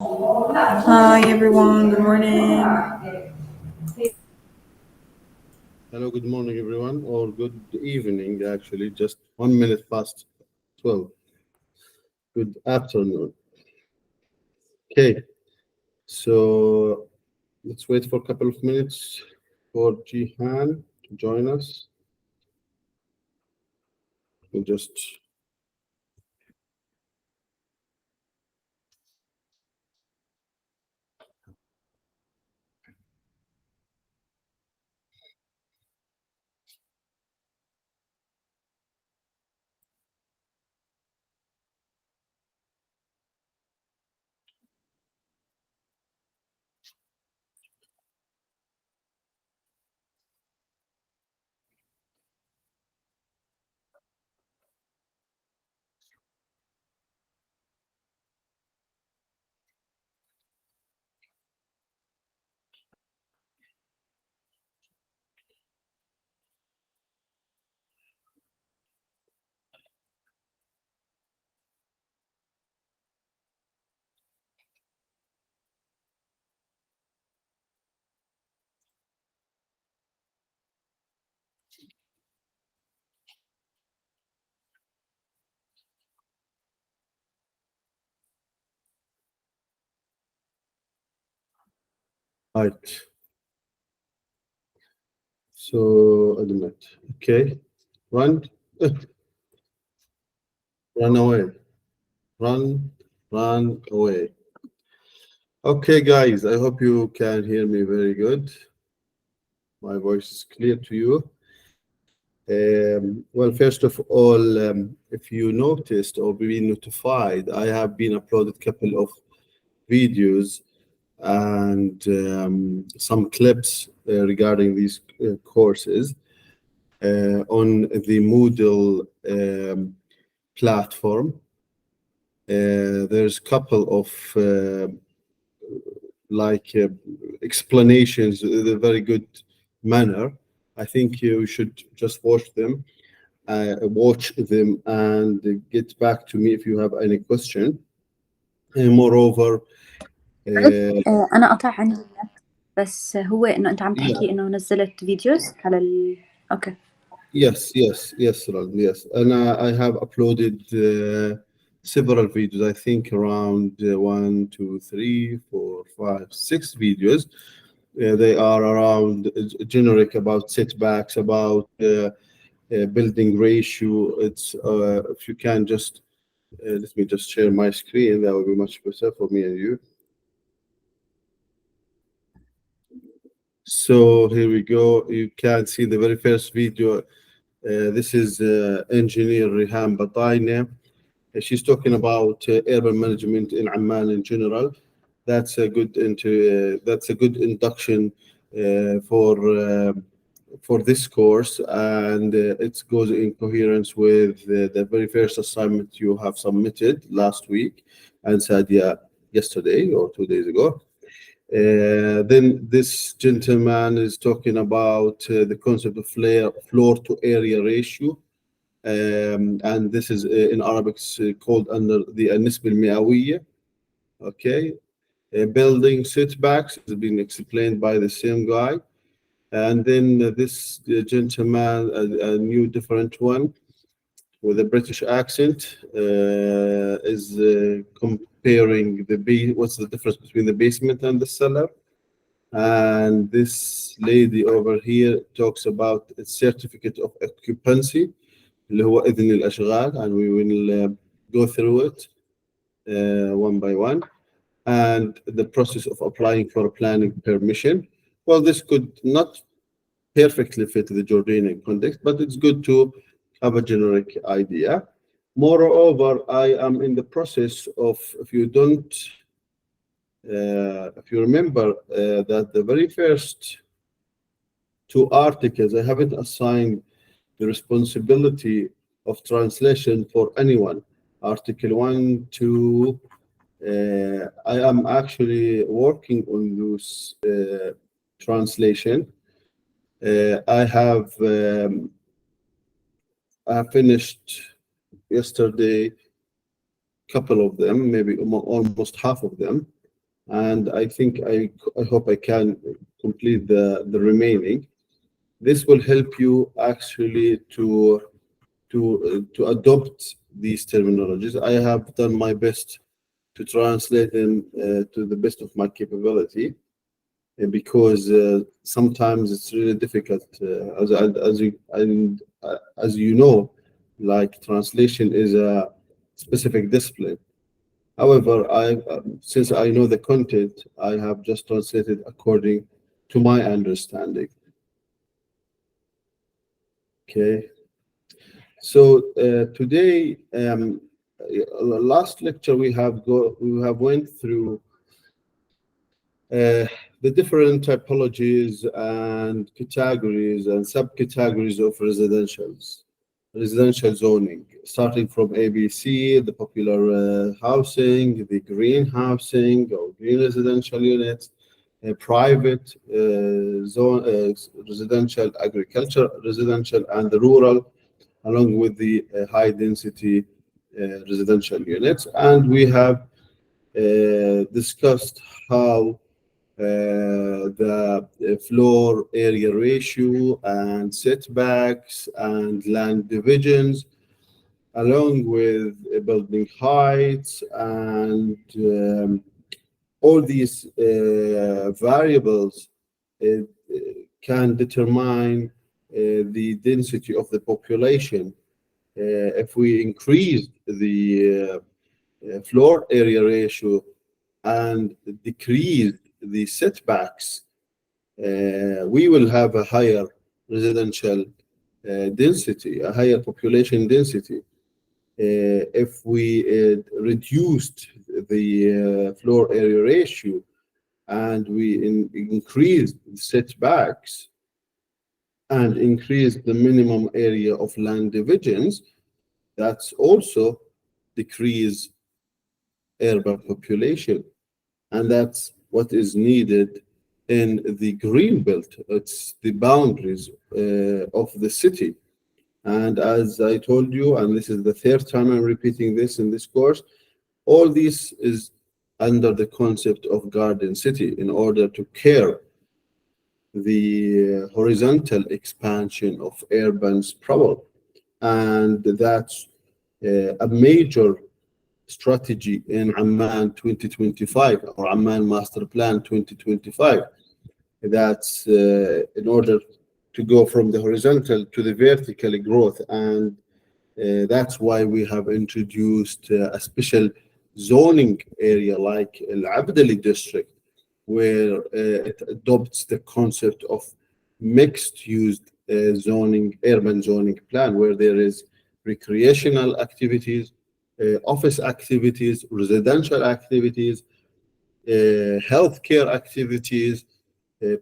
Hi everyone, good morning. Hello, good morning, everyone, or good evening, actually, just 1 minute past 12. Good afternoon. Okay, so let's wait for a couple of minutes for Jihan to join us. We'll just right. So admit. Okay, run, run away, run away. Okay, guys, I hope you can hear me very good. My voice is clear to you. Well, first of all, if you noticed or been notified, I have been uploaded a couple of videos and some clips regarding these courses on the Moodle platform. There's a couple of like explanations in a very good manner. I think you should just watch them and get back to me if you have any question. And moreover, أنا قطع عندي النت بس هو إنه أنت عم yeah, تحكي إنه نزلت فيديوز على أوكي. yes, Roland, yes. And I have uploaded several videos. I think around one, two, three, four, five, six videos. They are around generic about setbacks, about building ratio. It's if you can just let me just share my screen. That would be much better for me and you. So here we go. You can see the very first video. This is engineer Rihan Batayne. She's talking about urban management in Amman in general. That's a good induction for this course, and it goes in coherence with the very first assignment you have submitted last week and Sadia yesterday or 2 days ago. Then this gentleman is talking about the concept of floor to area ratio, and this is in Arabic called under the النسبة المئوية. Okay, building setbacks has been explained by the same guy, and then this gentleman, a new different one with a British accent, is comparing what's the difference between the basement and the cellar. And this lady over here talks about a certificate of occupancy اللي هو إذن الأشغال, and we will go through it one by one, and the process of applying for a planning permission. Well, this could not perfectly fit the Jordanian context, but it's good to have a generic idea. Moreover, I am in the process of, if you remember, that the very first two articles, I haven't assigned the responsibility of translation for anyone. Article 1, 2, I am actually working on this translation. I finished yesterday a couple of them, maybe almost half of them, and I think I hope I can complete the remaining. This will help you actually to adopt these terminologies. I have done my best to translate them to the best of my capability, because sometimes it's really difficult. As you know, like translation is a specific discipline. However, since I know the content, I have just translated according to my understanding. Okay. So today, last lecture we have went through the different typologies and categories and subcategories of residential zoning, starting from ABC, the popular housing, the green housing or green residential units, private zone, residential, agriculture residential, and the rural, along with the high density residential units. And we have discussed how the floor area ratio and setbacks and land divisions, along with building heights and all these variables can determine the density of the population. If we increase the floor area ratio and decrease the setbacks, we will have a higher residential density, a higher population density. If we reduced the floor area ratio and we increased the setbacks and increased the minimum area of land divisions, that's also decrease urban population. And that's what is needed in the green belt. It's the boundaries of the city. And as I told you, and this is the third time I'm repeating this in this course, all this is under the concept of garden city in order to curb the horizontal expansion of urban sprawl. And that's a major strategy in Amman 2025 or Amman Master Plan 2025. That's in order to go from the horizontal to the vertical growth, and that's why we have introduced a special zoning area like Al Abdali district, where it adopts the concept of mixed-use zoning, urban zoning plan, where there is recreational activities, office activities, residential activities, healthcare activities,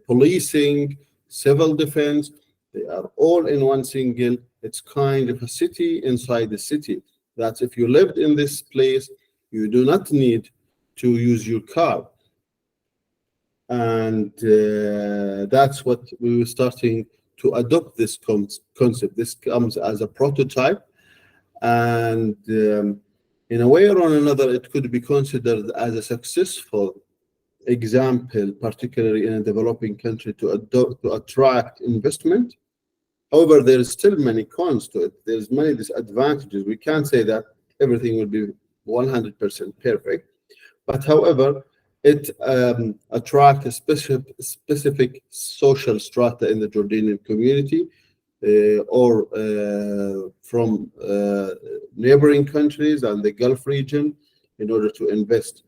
policing, civil defense. They are all in one single. It's kind of a city inside the city. That if you lived in this place, you do not need to use your car. And that's what we were starting to adopt this concept. This comes as a prototype, and in a way or on another, it could be considered as a successful example, particularly in a developing country, to attract investment. However, there is still many cons to it. There's many disadvantages. We can't say that everything will be 100% perfect, but however, it attracts a specific social strata in the Jordanian community, or from neighboring countries and the Gulf region, in order to invest.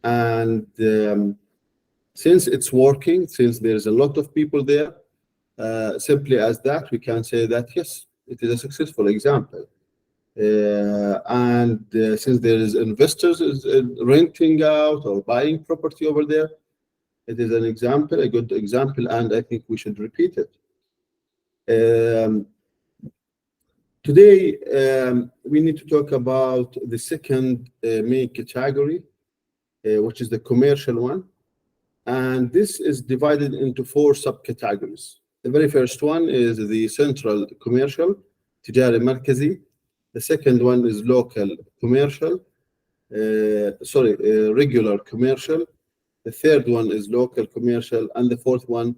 And since it's working, since there's a lot of people there, simply as that, we can say that yes, it is a successful example. And since there is investors renting out or buying property over there, it is an example, a good example, and I think we should repeat it. Today, we need to talk about the second main category, which is the commercial one. And this is divided into 4 subcategories. The very first one is the central commercial, تجاري مركزي. The second one is local commercial, regular commercial. The third one is local commercial, and the fourth one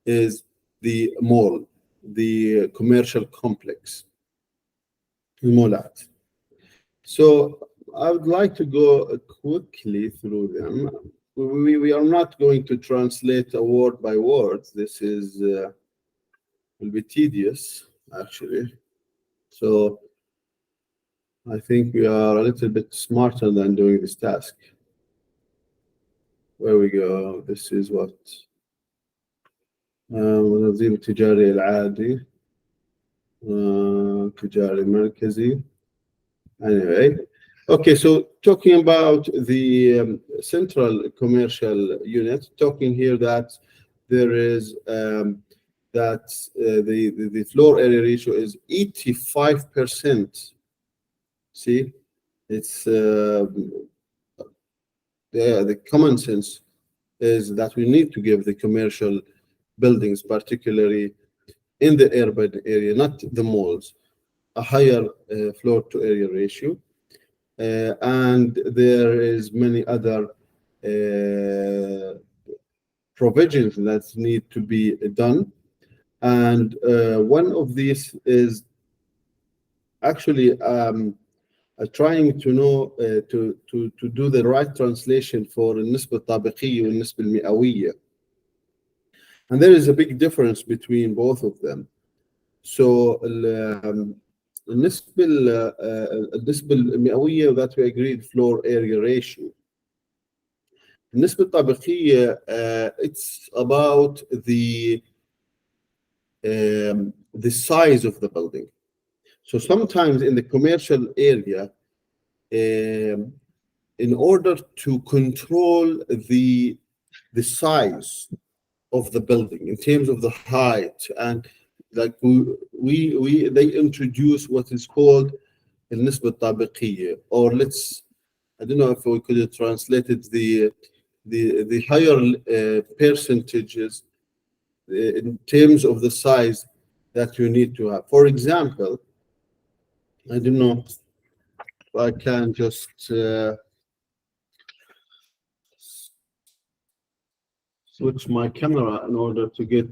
is the mall, the commercial complex, المولات. So I would like to go quickly through them. We are not going to translate a word by word. This is will be tedious, actually. So I think we are a little bit smarter than doing this task. Where we go? This is what منظيم التجاري العادي, تجاري مركزي. Anyway, okay, so talking about the central commercial unit, talking here that there is the floor area ratio is 85%. See, it's the common sense is that we need to give the commercial buildings, particularly in the urban area, not the malls, a higher floor to area ratio. And there is many other provisions that need to be done. And one of these is actually trying to know to do the right translation for النسبة الطابقية والنسبة المئوية. And there is a big difference between both of them. So النسبة المئوية that we agreed floor area ratio. النسبة الطابقية it's about the size of the building. So sometimes in the commercial area, in order to control the size of the building in terms of the height, and like they introduce what is called النسبة الطابقية, or I don't know if we could have translated the higher percentages in terms of the size that you need to have. For example, I don't know if I can just switch my camera in order to get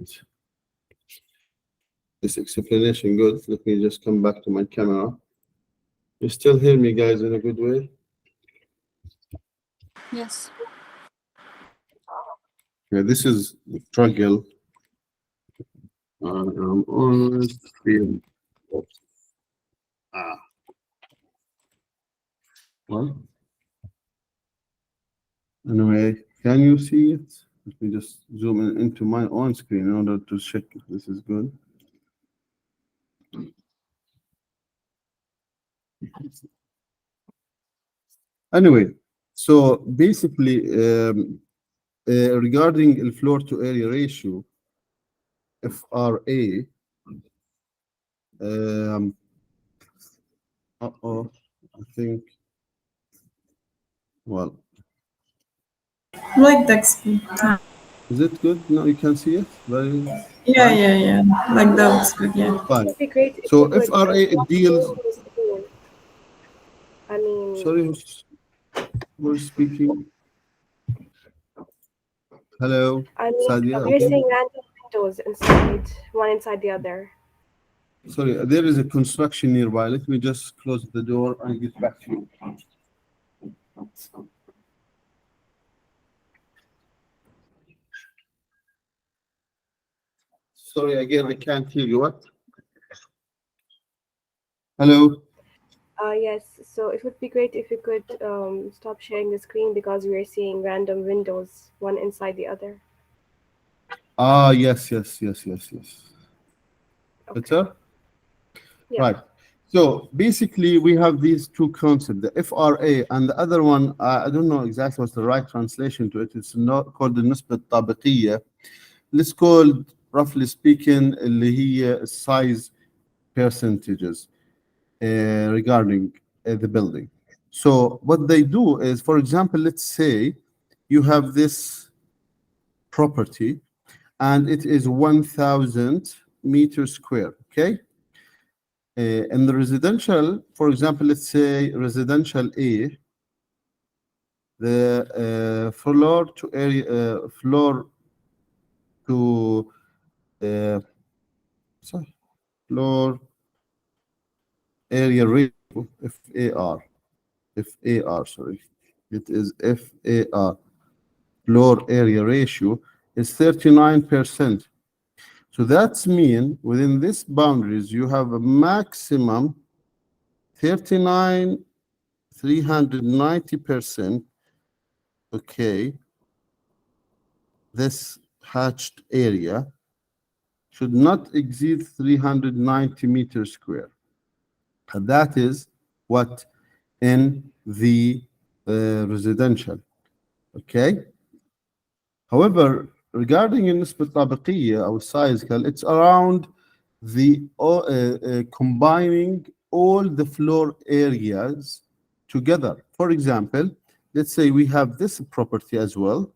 this explanation good. Let me just come back to my camera. You still hear me, guys, in a good way? Yes. Yeah, this is the struggle. I'm always feeling. Ah, well, anyway, can you see it? Let me just zoom in into my own screen in order to check if this is good. Anyway, so basically, regarding the floor to area ratio, FRA, I think, well, Like that speed. is it good? No, you can see it? Very Yeah, fine? yeah, yeah. Like that looks good, yeah. Fine. Would be great if So you could FRA, it stop sharing deals, the screen. I mean, sorry, who's speaking? Hello, Sadia, we're okay? seeing random windows inside, one inside the other. Sorry, there is a construction nearby. Let me just close the door and get back to you. Sorry, again, I can't hear you. What? Hello? Yes, so it would be great if you could stop sharing the screen because we're seeing random windows, one inside the other. Ah, yes. Okay. Better? Yeah. Right. So basically, we have these two concepts, the FRA and the other one, I don't know exactly what's the right translation to it. It's not called the نسبة الطابقية. Let's call, roughly speaking, اللي هي size percentages regarding the building. So what they do is, for example, let's say you have this property and it is 1,000 meters square, okay? In the residential, for example, let's say residential A, the floor to sorry, floor area ratio, FAR, sorry, it is FAR, floor area ratio is 39%. So that's mean within this boundaries, you have a maximum 39, 390%. Okay, this hatched area should not exceed 390 meters square. And that is what in the residential. Okay. However, regarding النسبة الطابقية أو size scale, it's around the combining all the floor areas together. For example, let's say we have this property as well,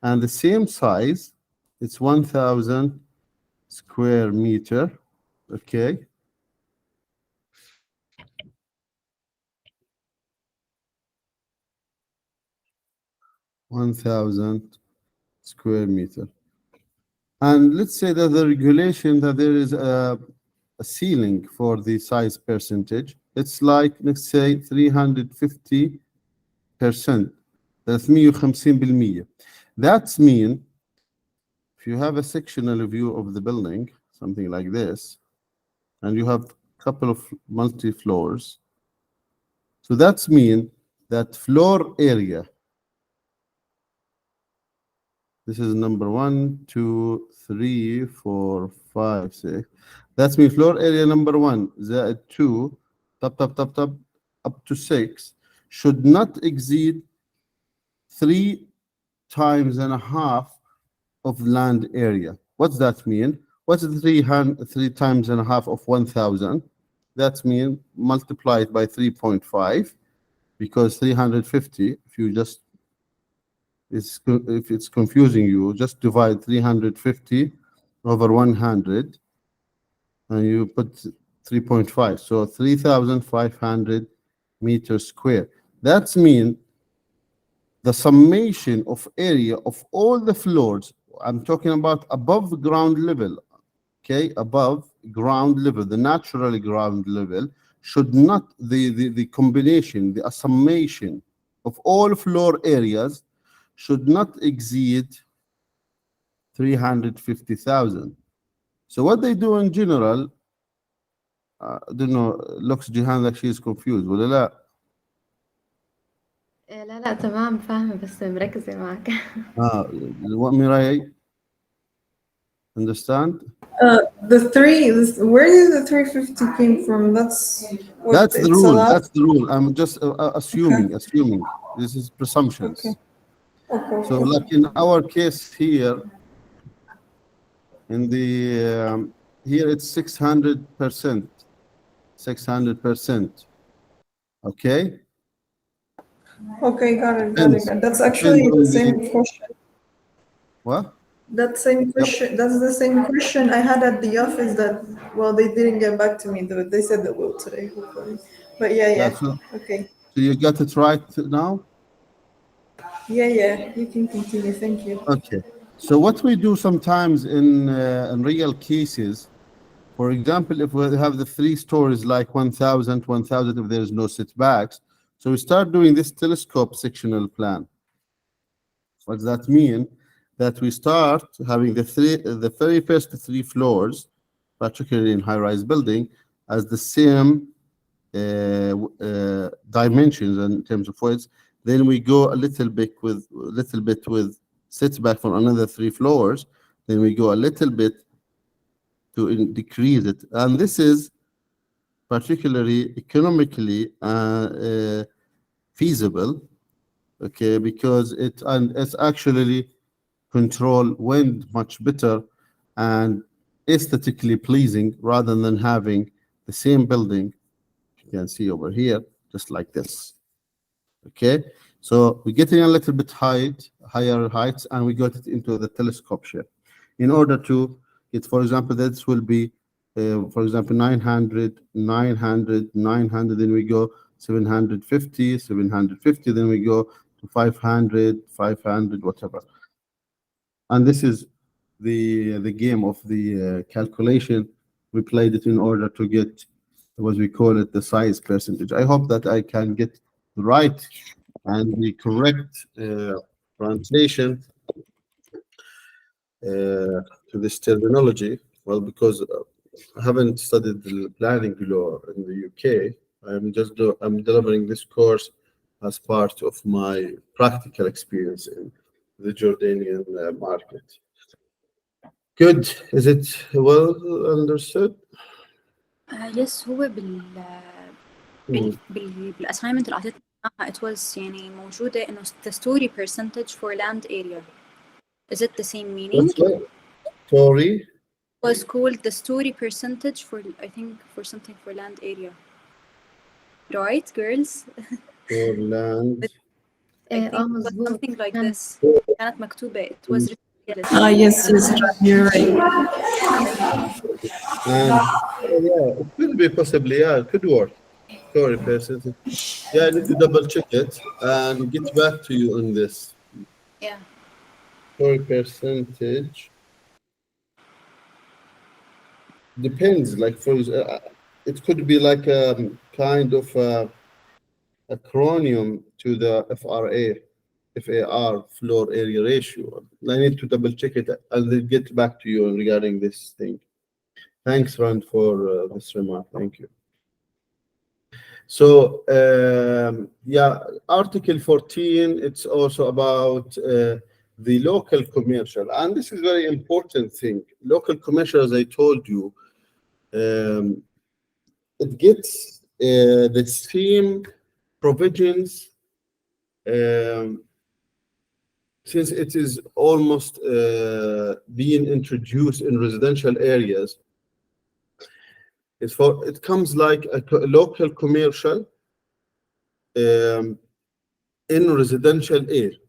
and the same size, it's 1,000 square meter. Okay. 1,000 square meter. And let's say that the regulation that there is a ceiling for the size percentage. It's like, let's say 350%. That's 150%. That's mean if you have a sectional view of the building, something like this, and you have a couple of multi floors. So that's mean that floor area. This is number 1, 2, 3, 4, 5, 6. That's mean floor area number 1, زائد 2, top, up to 6, should not exceed 3 times and a half of land area. What's that mean? What's 3 times and a half of 1,000? That mean multiplied by 3.5, because 350, if you just if it's confusing you, just divide 350 over 100 and you put 3.5. So 3,500 meters square. That's mean the summation of area of all the floors, I'm talking about above ground level, okay, above ground level, the natural ground level, should not, the combination, the summation of all floor areas should not exceed 350,000. So what they do in general, I don't know, looks Jihan like she's confused ولا لا؟ لا لا تمام فاهمة بس مركزة معك. What Mirai understand? Where did the 350 came from? That's what That's the it's rule. allowed. That's the rule. I'm just assuming. This is presumptions. Okay. Okay. So, like in our case here, in the here it's 600%. 600%. Okay. Okay, got it. Depends. That's Depends actually the on same the question. what? That same Yep. question. That's the same question I had at the office. Well, they didn't get back to me. They said they will today, hopefully. But Yeah. yeah. So Okay. you got it right now. Yeah. You can continue. Thank you. Okay. So what we do sometimes in real cases, for example, if we have the 3 stories like 1,000, 1,000, if there is no setbacks, so we start doing this telescope sectional plan. What does that mean? That we start having the very first 3 floors, particularly in high-rise building, as the same dimensions in terms of weights. Then we go a little bit with setback for another 3 floors. Then we go a little bit to decrease it, and this is particularly economically feasible, okay, because it's actually control wind much better and aesthetically pleasing rather than having the same building you can see over here just like this. Okay, so we're getting a little bit higher heights, and we got it into the telescope shape in order to get, for example, this will be for example 900, 900, 900, then we go 750, 750, then we go to 500, 500, whatever. And this is the game of the calculation. We played it in order to get what we call it the size percentage. I hope that I can get the right and the correct translation to this terminology. Well, because I haven't studied the planning law in the UK. I'm delivering this course as part of my practical experience in the Jordanian market. Good. Is it well understood? يس هو بالاساينمنت اللي اعطيتنا اياها it was يعني موجودة انه the story percentage for land area. Is it the same meaning? What's that? Story? Was called the story percentage for I think for something for land area. Right, girls? For land. I think it was مظبوط. something like this. كانت مكتوبة. It was written. Yes, you're right. And yeah, it could be possibly, yeah, it could work. Story percentage. Yeah, I need to double check it and get back to you on this. Yeah. Story percentage. Depends, like for it could be like a kind of acronym to the FAR, floor area ratio. I need to double check it. I'll get back to you regarding this thing. Thanks, Rand, for this remark. Thank you. So, yeah, Article 14, it's also about the local commercial. And this is a very important thing. Local commercial, as I told you, it gets the same provisions since it is almost being introduced in residential areas. It comes like a local commercial in residential A,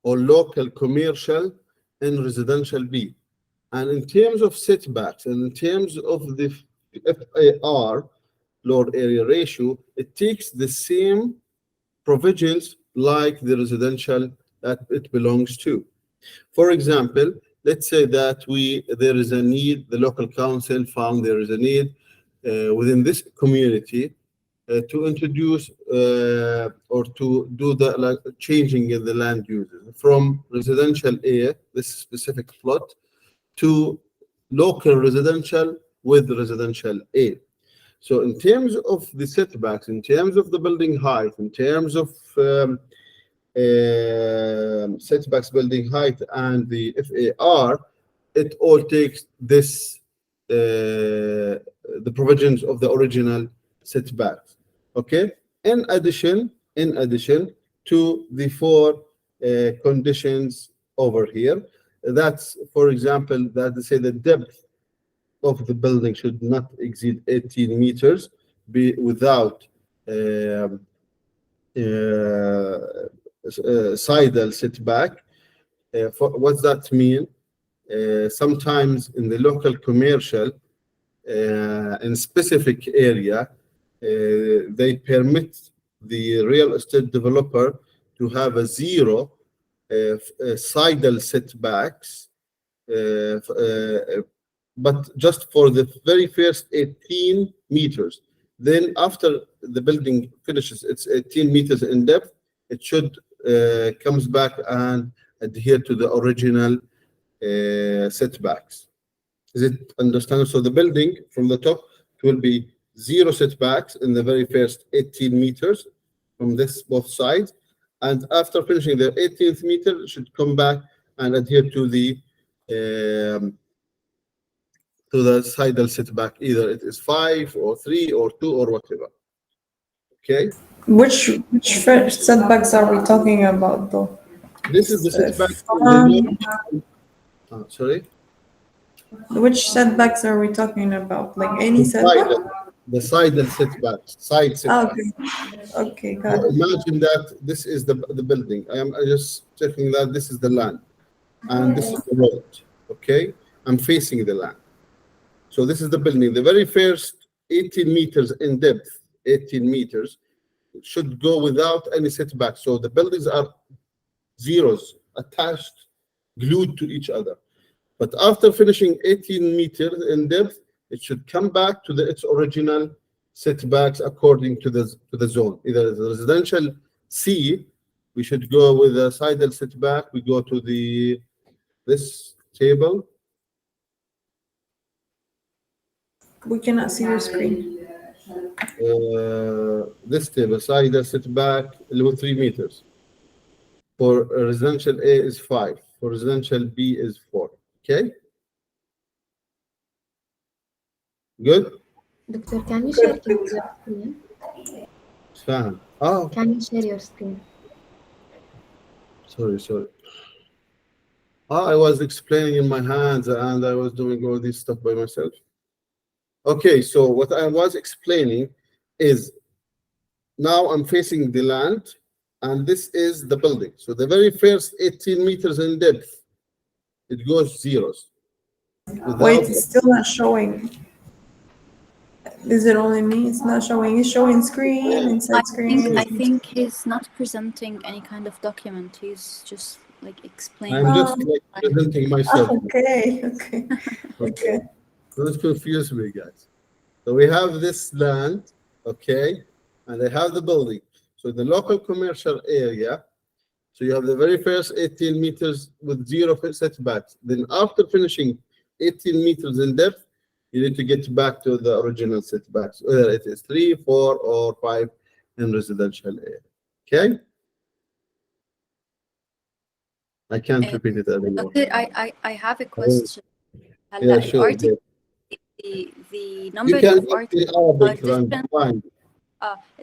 or local commercial in residential B. And in terms of setbacks and in terms of the FAR, floor area ratio, it takes the same provisions like the residential that it belongs to. For example, let's say that there is a need, the local council found there is a need within this community to introduce or to do the changing in the land uses from residential A, this specific plot, to local residential with residential A. So in terms of the setbacks, in terms of the building height, in terms of setbacks, building height, and the FAR, it all takes this the provisions of the original setbacks. Okay. In addition to the four conditions over here, that's, for example, that they say the depth of the building should not exceed 18 meters, be without sidal setback. What's that mean? Sometimes in the local commercial, in specific area, they permit the real estate developer to have a zero sidal setbacks, but just for the very first 18 meters. Then after the building finishes its 18 meters in depth, it should comes back and adhere to the original setbacks. Is it understandable? So the building from the top will be zero setbacks in the very first 18 meters from this both sides, and after finishing the 18th meter, it should come back and adhere to the sidal setback. Either it is 5 or 3 or 2 or whatever. Okay. Which setbacks are we talking about, though? This is the setback. Sorry. Which setbacks are we talking about? Like any setback? The sidal setbacks, side setbacks. Okay, got it. Imagine that this is the building. I am just checking that this is the land, and this is the road. Okay, I'm facing the land. So this is the building. The very first 18 meters in depth, 18 meters, should go without any setback. So the buildings are zeros attached, glued to each other. But after finishing 18 meters in depth, it should come back to its original setbacks according to the zone. Either the residential C, we should go with a sidal setback. We go to this table. We cannot see your screen. This table, sidal setback, 3 meters. For residential A is 5. For residential B is 4. Okay. Good. Doctor, can you share your screen? فاهم. Can you share your screen? Sorry. I was explaining in my hands and I was doing all this stuff by myself. Okay, so what I was explaining is now I'm facing the land and this is the building. So the very first 18 meters in depth, it goes zeros. Wait, it's still not showing. Is it only me? It's not showing. It's showing screen, inside screen. I think he's not presenting any kind of document. He's just like explaining. I'm just like presenting myself. Okay. Don't confuse me, guys. So we have this land, okay, and I have the building. So the local commercial area, so you have the very first 18 meters with zero setbacks. Then after finishing 18 meters in depth, you need to get back to the original setbacks, whether it is 3, 4, or 5 in residential area. Okay? I can't repeat it anymore. Doctor, I have a question. Yeah, sure. The number of articles are different.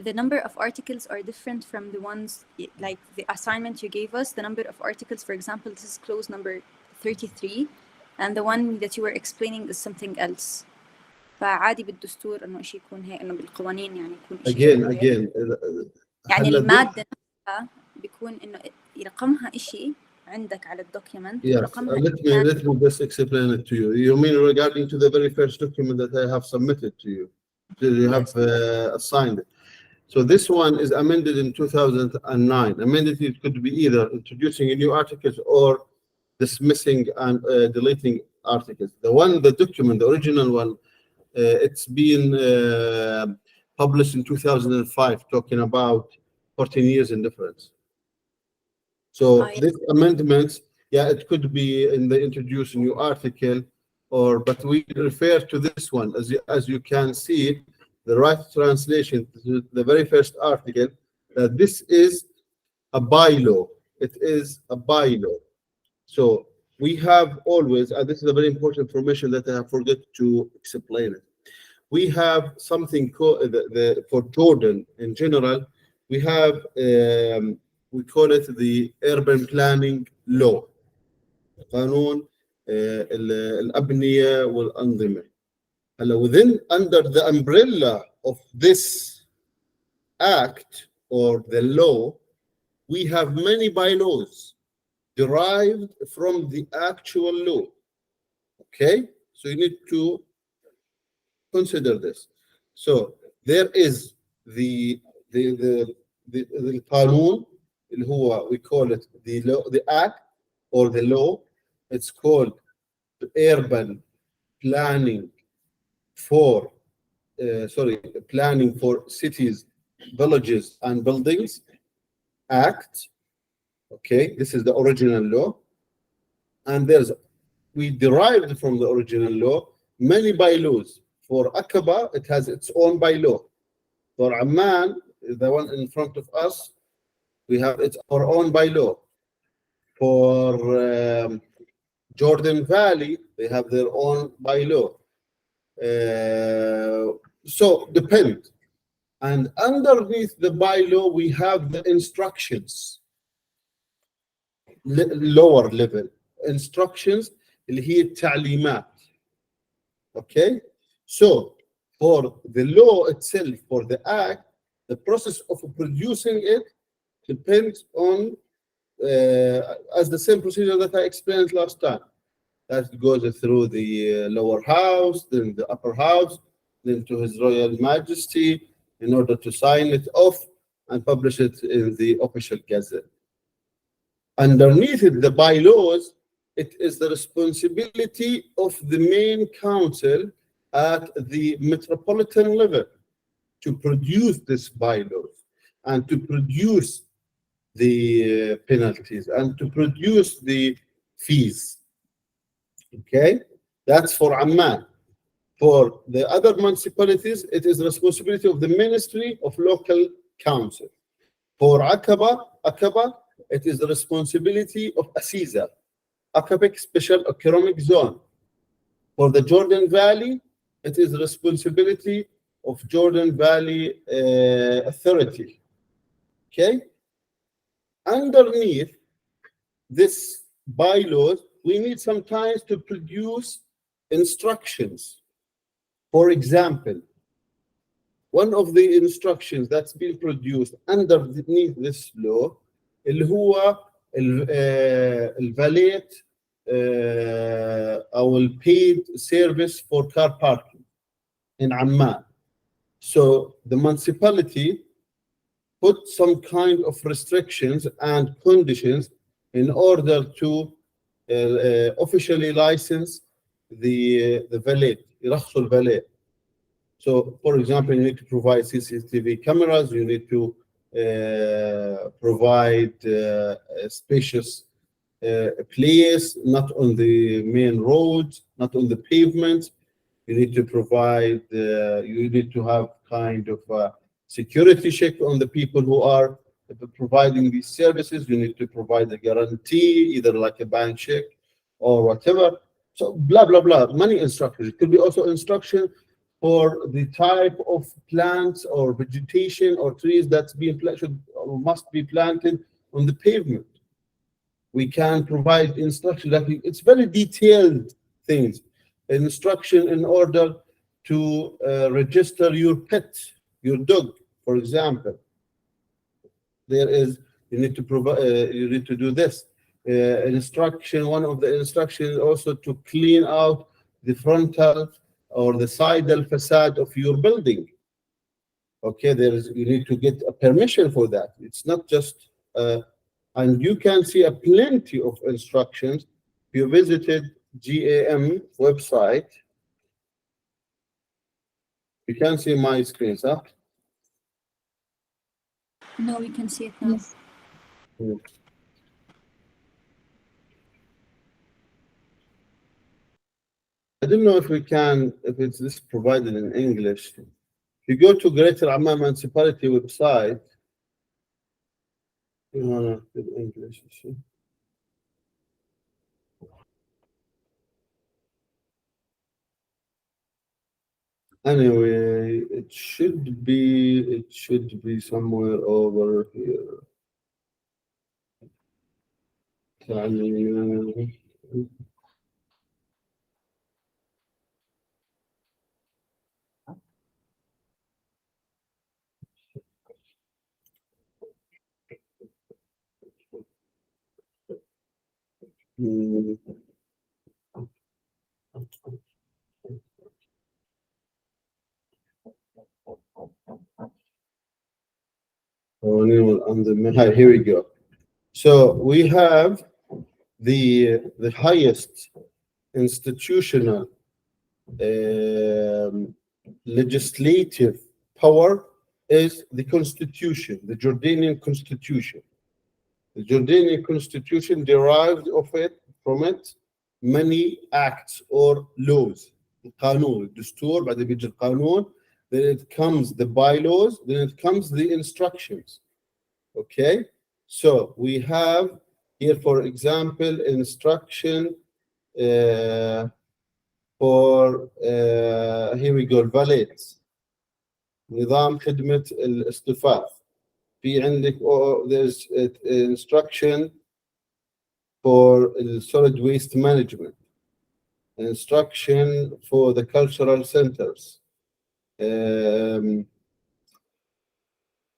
The number of articles are different from the ones, like the assignment you gave us. The number of articles, for example, this is clause number 33, and the one that you were explaining is something else. فعادي بالدستور إنه شيء يكون هيك، إنه بالقوانين يعني يكون شيء. Again. يعني المادة نفسها بيكون إنه رقمها إشي عندك على الدوكيومنت. Yes, let me just explain it to you. You mean regarding to the very first document that I have submitted to you? You have assigned it. So this one is amended in 2009. Amended, it could be either introducing new articles or dismissing and deleting articles. The document, the original one, it's been published in 2005, talking about 14 years in difference. So this amendment, yeah, it could be in the introduce new article, but we refer to this one as you can see, the right translation, the very first article, that this is a bylaw. It is a bylaw. So we have always, and this is a very important information that I have forgot to explain it. We have something called for Jordan in general. We have we call it the urban planning law. قانون الأبنية والأنظمة. Under the umbrella of this act or the law, we have many bylaws derived from the actual law. Okay, so you need to consider this. So there is the قانون اللي هو, we call it the law, the act or the law. It's called urban planning for planning for cities, villages and buildings act. Okay, this is the original law, and we derived from the original law many bylaws. For Aqaba, it has its own bylaw. For Amman, the one in front of us, we have our own bylaw. For Jordan Valley, they have their own bylaw. So depend. And underneath the bylaw, we have the instructions, lower level instructions, اللي هي التعليمات. Okay, so for the law itself, for the act, the process of producing it depends on as the same procedure that I explained last time. That goes through the lower house, then the upper house, then to His Royal Majesty in order to sign it off and publish it in the official gazette. Underneath it, the bylaws, it is the responsibility of the main council at the metropolitan level to produce this bylaws and to produce the penalties and to produce the fees. Okay, that's for Amman. For the other municipalities, it is the responsibility of the Ministry of Local Council. For Aqaba, it is the responsibility of ASIZA, Aqaba Special Economic Zone. For the Jordan Valley, it is the responsibility of Jordan Valley Authority. Okay? Underneath this bylaws, we need sometimes to produce instructions. For example, one of the instructions that's been produced underneath this law اللي هو الvalet or paid service for car parking in Amman. So the municipality put some kind of restrictions and conditions in order to officially license the valet, يرخصوا الvalet. So, for example, you need to provide CCTV cameras, you need to provide a spacious place, not on the main roads, not on the pavement. You need to provide, you need to have kind of a security check on the people who are providing these services. You need to provide a guarantee, either like a bank check or whatever. So blah, blah, blah, many instructions. It could be also instruction for the type of plants or vegetation or trees that's being planted or must be planted on the pavement. We can provide instruction that it's very detailed things. Instruction in order to register your pet, your dog, for example. There is, you need to provide, you need to do this. Instruction, one of the instructions also to clean out the frontal or the sidal facade of your building. Okay, you need to get a permission for that. It's not just, and you can see a plenty of instructions. If you visited GAM website, you can see my screens, huh? No, we can see it now. Yes. I don't know if we can, if it's this provided in English. If you go to Greater Amman Municipality website, you wanna put English, you see. Anyway, it should be somewhere over here. Here we go. So we have the highest institutional legislative power is the constitution, the Jordanian constitution. The Jordanian constitution derived from it many acts or laws. القانون الدستور بعدين بيجي القانون, then it comes the bylaws, then it comes the instructions. Okay, so we have here, for example, instruction for here we go, valets, نظام خدمة الاصطفاف. في عندك there's instruction for solid waste management, instruction for the cultural centers,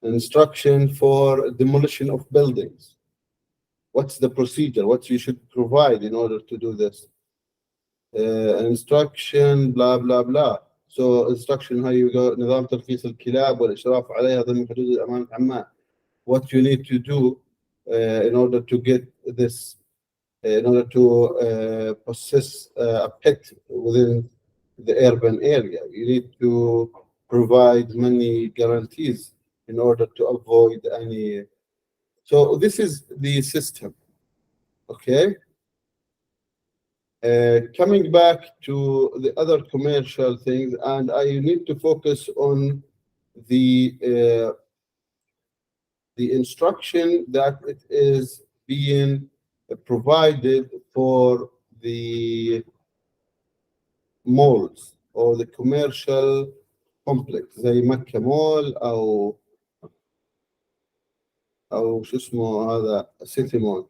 instruction for demolition of buildings. What's the procedure? What you should provide in order to do this? Instruction blah blah blah. So instruction, how you go, نظام ترخيص الكلاب والإشراف عليها ضمن حدود الأمان عمان. What you need to do in order to get this, in order to possess a pet within the urban area, you need to provide many guarantees in order to avoid any. So this is the system. Okay. Coming back to the other commercial things, and I need to focus on the instruction that it is being provided for the malls or the commercial complex زي مكة مول أو شو اسمه هذا سيتي مول.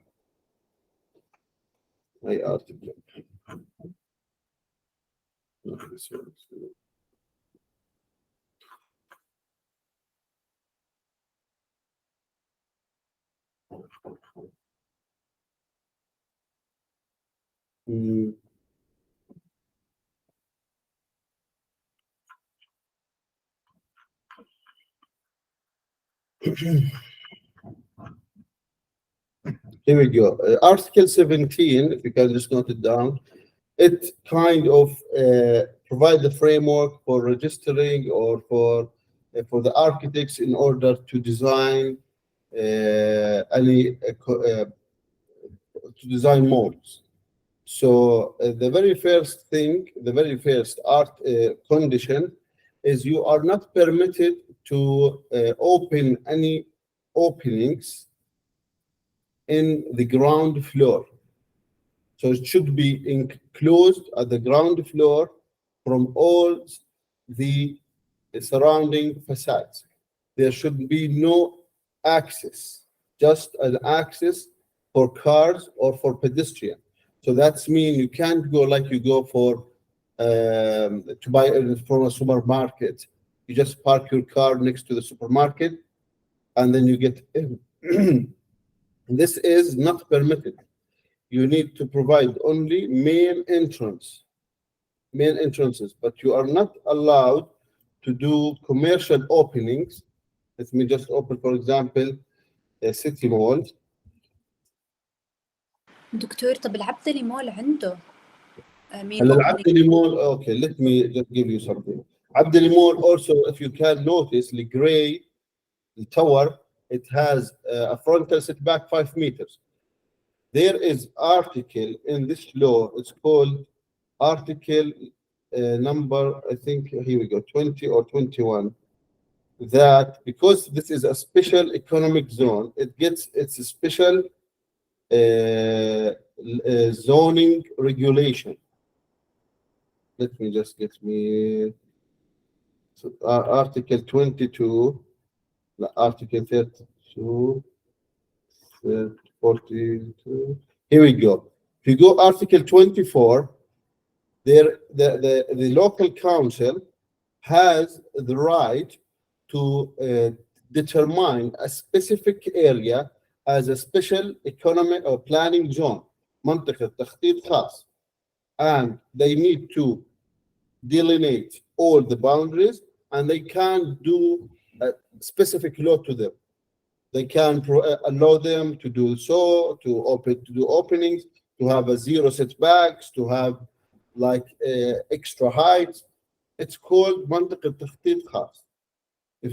أي article. Here we go. Article 17, if you can just note it down, it kind of provide the framework for registering or for the architects in order to design to design malls. So the very first thing, the very first condition is you are not permitted to open any openings in the ground floor. So it should be enclosed at the ground floor from all the surrounding facades. There should be no access, just an access for cars or for pedestrian. So that's mean you can't go like you go for to buy from a supermarket. You just park your car next to the supermarket and then you get in. This is not permitted. You need to provide only main entrances, but you are not allowed to do commercial openings. Let me just open, for example, a city mall. دكتور طب العبدلي مول عنده العبدلي mall, okay, let me just give you something. Abdali Mall also, if you can notice, the gray, the tower, it has a frontal setback 5 meters. There is article in this law, it's called article number, I think, here we go, 20 or 21, that because this is a special economic zone, it gets its special zoning regulation. Let me just get me so, article 22, article 32, 42. Here we go. If you go article 24, there the local council has the right to determine a specific area as a special economic or planning zone, منطقة تخطيط خاص, and they need to delineate all the boundaries, and they can do a specific law to them. They can allow them to do so, to do openings, to have a zero setbacks, to have like extra height. It's called منطقة تخطيط خاص. If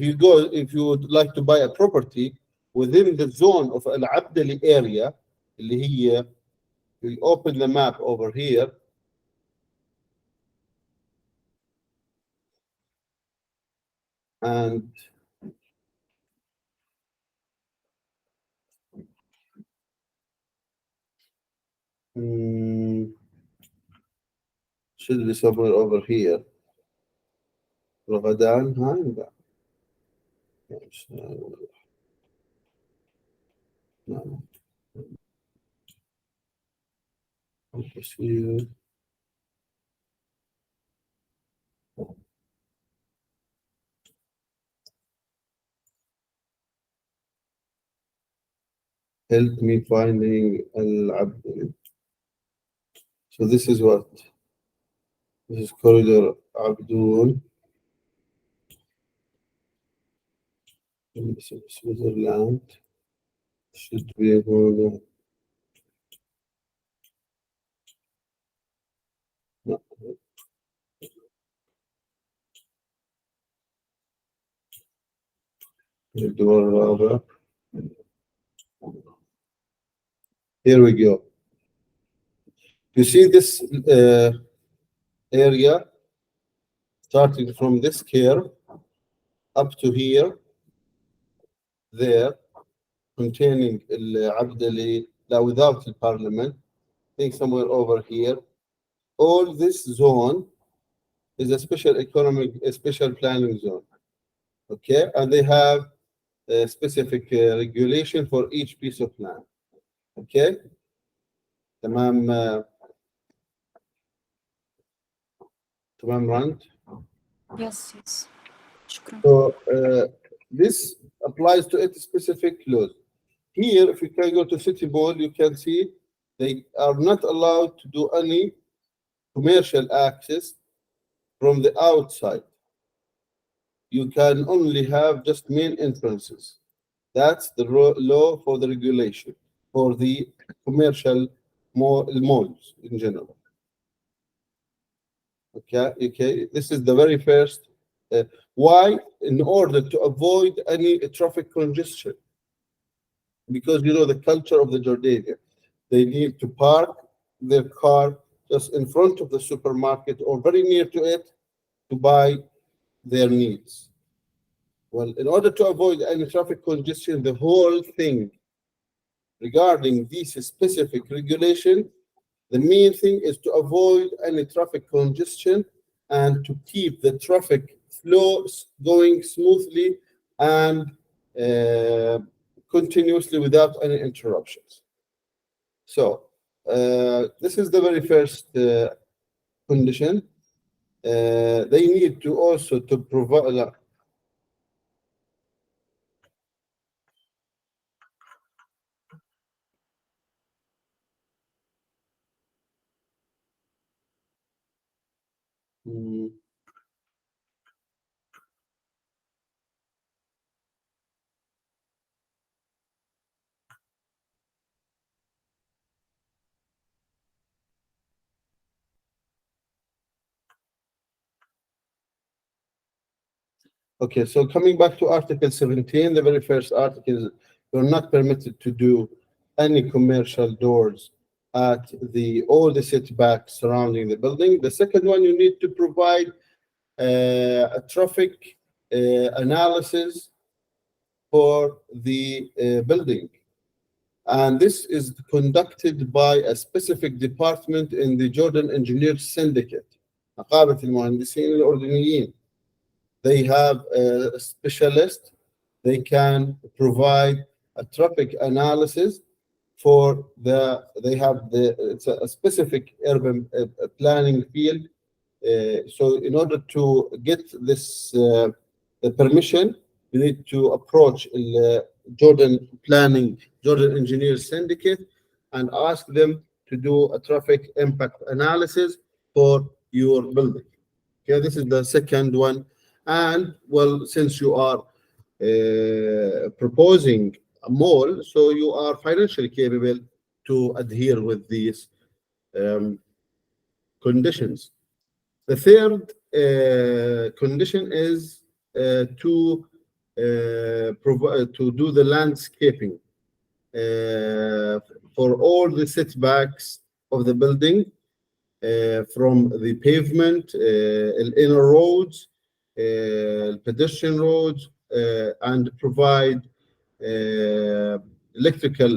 you would like to buy a property within the zone of Al Abdali area, اللي هي, we open the map over here. And should be somewhere over here. Ramadan, huh? No. Help me finding Al Abdali. So this is what? This is corridor Abdul. Switzerland. Should be able. No. الدول الرابع. Here we go. You see this area starting from this curve up to here, there, containing Abdali, without the parliament, I think somewhere over here. All this zone is a special planning zone. Okay, and they have a specific regulation for each piece of land. Okay, تمام تمام Rand? Yes, yes. شكرا. So this applies to its specific laws. Here, if you can go to City Mall, you can see they are not allowed to do any commercial access from the outside. You can only have just main entrances. That's the law for the regulation for the commercial malls in general. Okay. This is the very first. Why? In order to avoid any traffic congestion. Because you know the culture of the Jordanian, they need to park their car just in front of the supermarket or very near to it to buy their needs. Well, in order to avoid any traffic congestion, the whole thing regarding this specific regulation, the main thing is to avoid any traffic congestion and to keep the traffic flow going smoothly and continuously without any interruptions. So this is the very first condition. They need to also to provide. Okay, so coming back to Article 17, the very first article is you're not permitted to do any commercial doors at all the setbacks surrounding the building. The second one, you need to provide a traffic analysis for the building. And this is conducted by a specific department in the Jordan Engineers Syndicate. نقابة المهندسين الأردنيين. They have a specialist. They can provide a traffic analysis for it's a specific urban planning field. So in order to get this the permission, you need to approach the Jordan Engineers Syndicate and ask them to do a traffic impact analysis for your building. Okay, this is the second one. And well, since you are proposing a mall, so you are financially capable to adhere with these conditions. The third condition is to do the landscaping for all the setbacks of the building from the pavement, inner roads, pedestrian roads, and provide electrical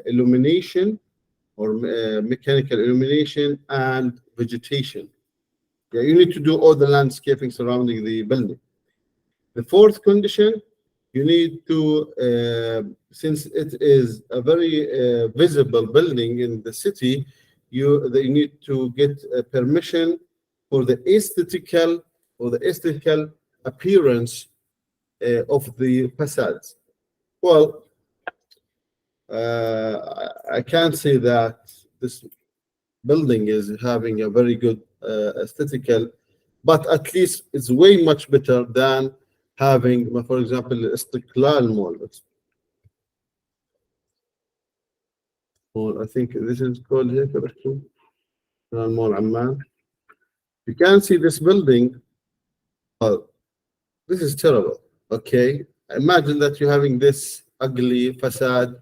illumination or mechanical illumination and vegetation. Yeah, you need to do all the landscaping surrounding the building. The fourth condition, you need to, since it is a very visible building in the city, they need to get permission for the aesthetical appearance of the facades. Well, I can't say that this building is having a very good aesthetical, but at least it's way much better than having, for example, Istiqlal Mall. I think this is called here, Istiqlal Mall Amman. You can see this building. Well, this is terrible. Okay, imagine that you're having this ugly facade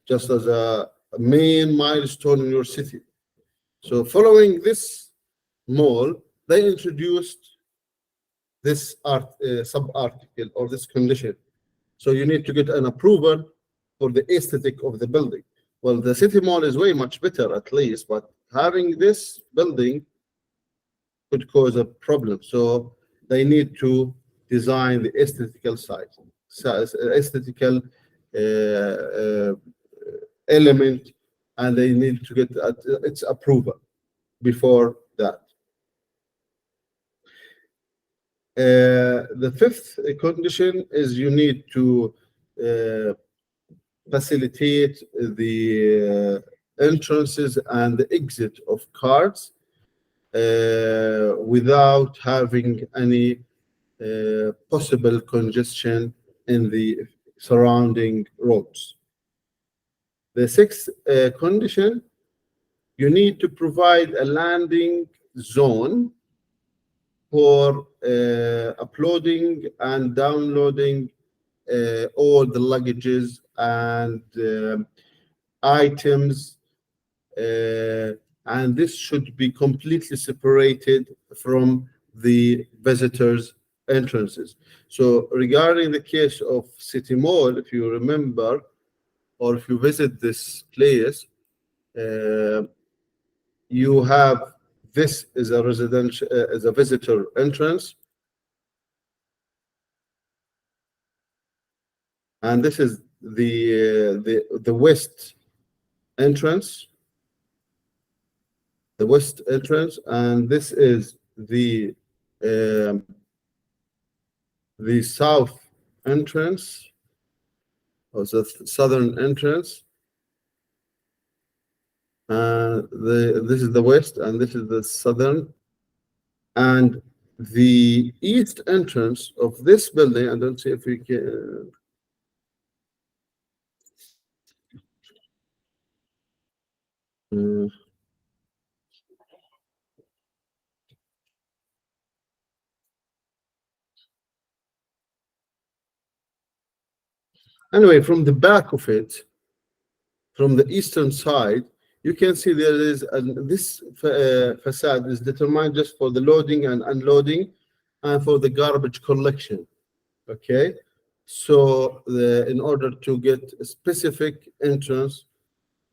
just as a main milestone in your city. So following this mall, they introduced this sub-article or this condition. So you need to get an approval for the aesthetic of the building. Well, the city mall is way much better at least, but having this building could cause a problem. So they need to design the aesthetical side, aesthetical element, and they need to get its approval before that. The fifth condition is you need to facilitate the entrances and the exit of cars without having any possible congestion in the surrounding roads. The sixth condition, you need to provide a landing zone for uploading and downloading all the luggages and items, and this should be completely separated from the visitors' entrances. So regarding the case of City Mall, if you remember, or if you visit this place, you have this is a residential, as a visitor entrance, and this is the west entrance, and this is the south entrance, or the southern entrance. This is the west, and this is the southern, and the east entrance of this building. I don't see if we can. Anyway, from the back of it, from the eastern side, you can see there is this facade is determined just for the loading and unloading and for the garbage collection. Okay, so in order to get a specific entrance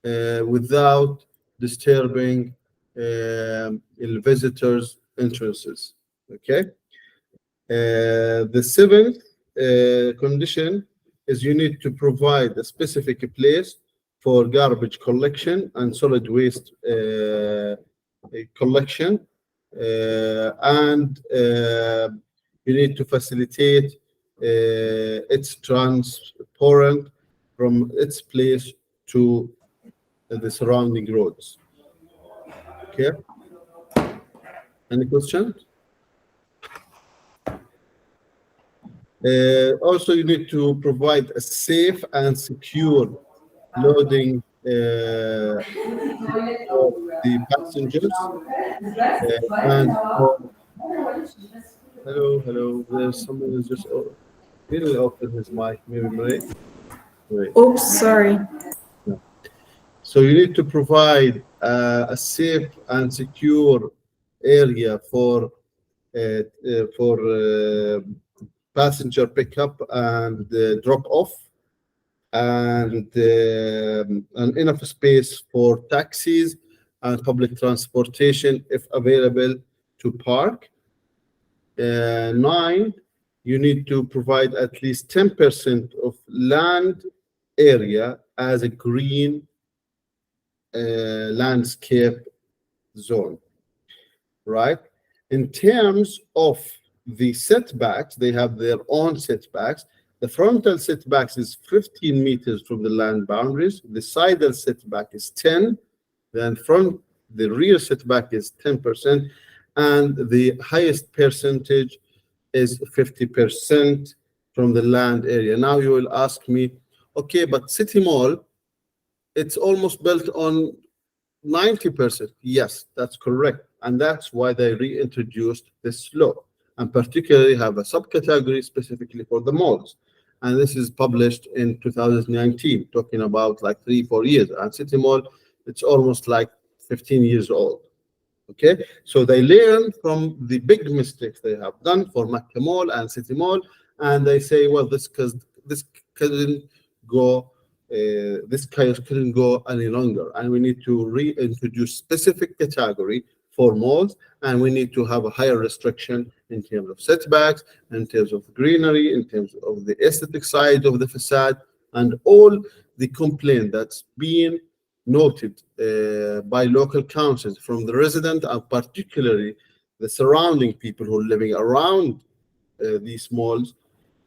without disturbing visitors' entrances. Okay. The seventh condition is you need to provide a specific place for garbage collection and solid waste collection, and you need to facilitate its transport from its place to the surrounding roads. Okay. Any questions? Also, you need to provide a safe and secure loading for the passengers. And hello. There's someone who's just didn't open his mic. Maybe Marie. Wait. Oops, sorry. So you need to provide a safe and secure area for passenger pickup and drop off, and enough space for taxis and public transportation if available to park. 9, you need to provide at least 10% of land area as a green landscape zone, right? In terms of the setbacks, they have their own setbacks. The frontal setbacks is 15 meters from the land boundaries. The sidal setback is 10. Then the rear setback is 10%, and the highest percentage is 50% from the land area. Now you will ask me, okay, but City Mall, it's almost built on 90%. Yes, that's correct. And that's why they reintroduced this law, and particularly have a subcategory specifically for the malls. And this is published in 2019, talking about like 3-4 years. And City Mall, it's almost like 15 years old. Okay, so they learn from the big mistakes they have done for Mecca Mall and City Mall, and they say, well, this couldn't go. This case couldn't go any longer, and we need to reintroduce specific category for malls, and we need to have a higher restriction in terms of setbacks, in terms of greenery, in terms of the aesthetic side of the facade, and all the complaint that's being noted by local councils from the resident, and particularly the surrounding people who are living around these malls,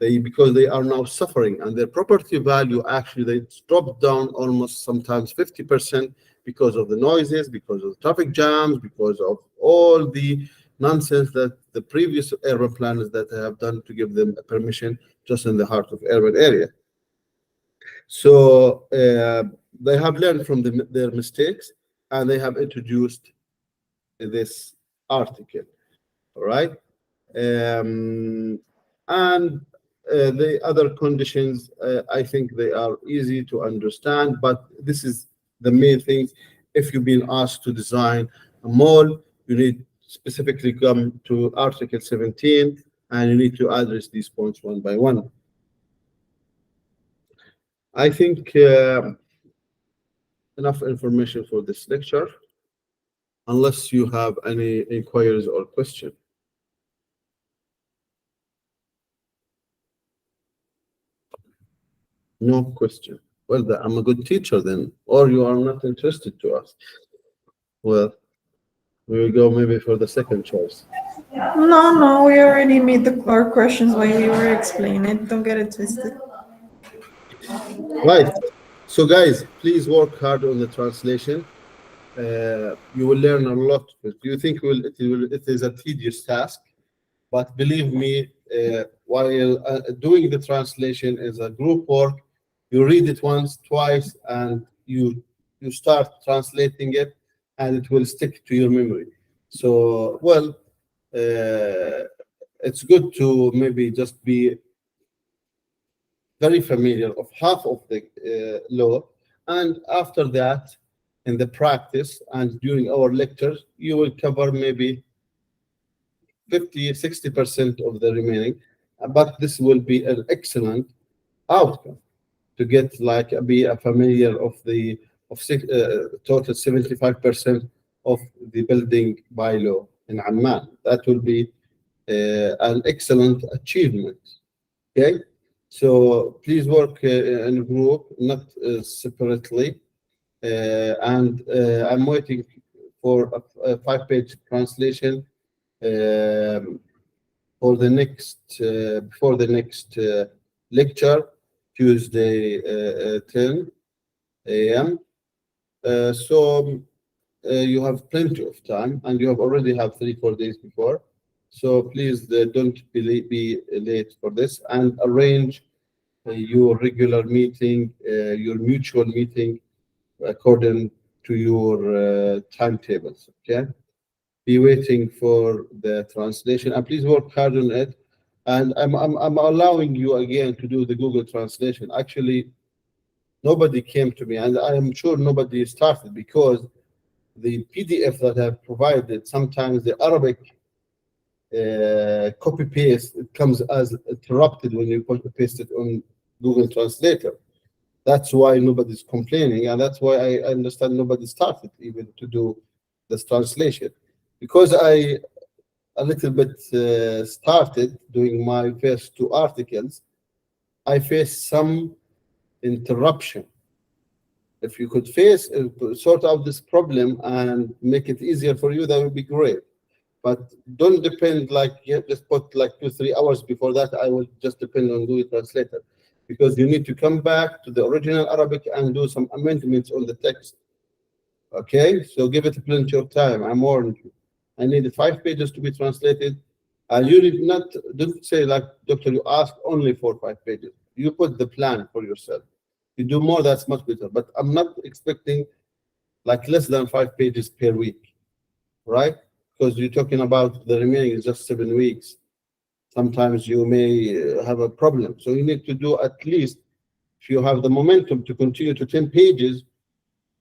because they are now suffering, and their property value actually they dropped down almost sometimes 50% because of the noises, because of the traffic jams, because of all the nonsense that the previous urban planners that have done to give them a permission just in the heart of urban area. So they have learned from their mistakes, and they have introduced this article. All right. And the other conditions, I think they are easy to understand, but this is the main things. If you've been asked to design a mall, you need specifically come to Article 17, and you need to address these points one by one. I think enough information for this lecture, unless you have any inquiries or questions. No question. Well, I'm a good teacher then, or you are not interested to ask. Well, we will go maybe for the second choice. No, we already made our questions while we were explaining it. Don't get it twisted. Right. So, guys, please work hard on the translation. You will learn a lot. You think it is a tedious task, but believe me, while doing the translation is a group work, you read it once, twice, and you start translating it, and it will stick to your memory. So, well, it's good to maybe just be very familiar of half of the law, and after that, in the practice and during our lectures, you will cover maybe 50–60% of the remaining, but this will be an excellent outcome to get like be a familiar of the total 75% of the building by law in Amman. That will be an excellent achievement. Okay, so please work in a group, not separately. And I'm waiting for a 5-page translation for the next before the next lecture, Tuesday 10 a.m. So you have plenty of time, and you have already have 3–4 days before. So please don't be late for this, and arrange your regular meeting, your mutual meeting, according to your timetables. Okay. Be waiting for the translation, and please work hard on it. And I'm allowing you again to do the Google translation. Actually, nobody came to me, and I am sure nobody started, because the PDF that I've provided, sometimes the Arabic copy paste, it comes as interrupted when you copy paste it on Google Translator. That's why nobody's complaining, and that's why I understand nobody started even to do this translation, because I a little bit started doing my first 2 articles. I faced some interruption. If you could sort out this problem and make it easier for you, that would be great. But don't depend like just put like 2–3 hours before that. I will just depend on Google Translator, because you need to come back to the original Arabic and do some amendments on the text. Okay, so give it plenty of time. I warned you. I need 5 pages to be translated. You don't say like, doctor, you ask only for 5 pages. You put the plan for yourself. You do more, that's much better. But I'm not expecting like less than 5 pages per week, right? Because you're talking about the remaining is just 7 weeks. Sometimes you may have a problem. So you need to do at least, if you have the momentum to continue to 10 pages,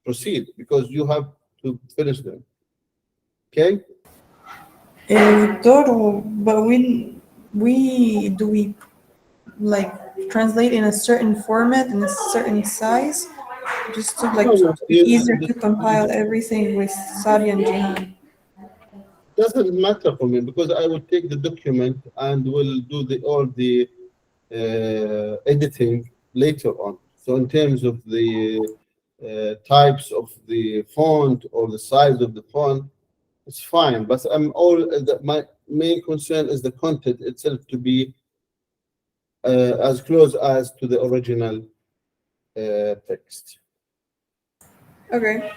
proceed, because you have to finish them. Okay? Total, but we like translate in a certain format in a certain size, just to like No, be easier to compile everything with Sadi and Jihan. doesn't matter for me, because I will take the document and will do all the editing later on. So in terms of the types of the font or the size of the font, it's fine. But my main concern is the content itself to be as close as to the original text. Okay.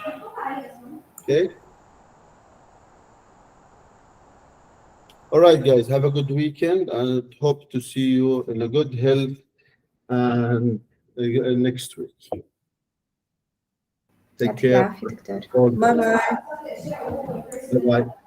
Okay. All right, guys. Have a good weekend, and hope to see you in a good health and next week. Take care. يعطيك العافية دكتور. Bye bye. Bye bye.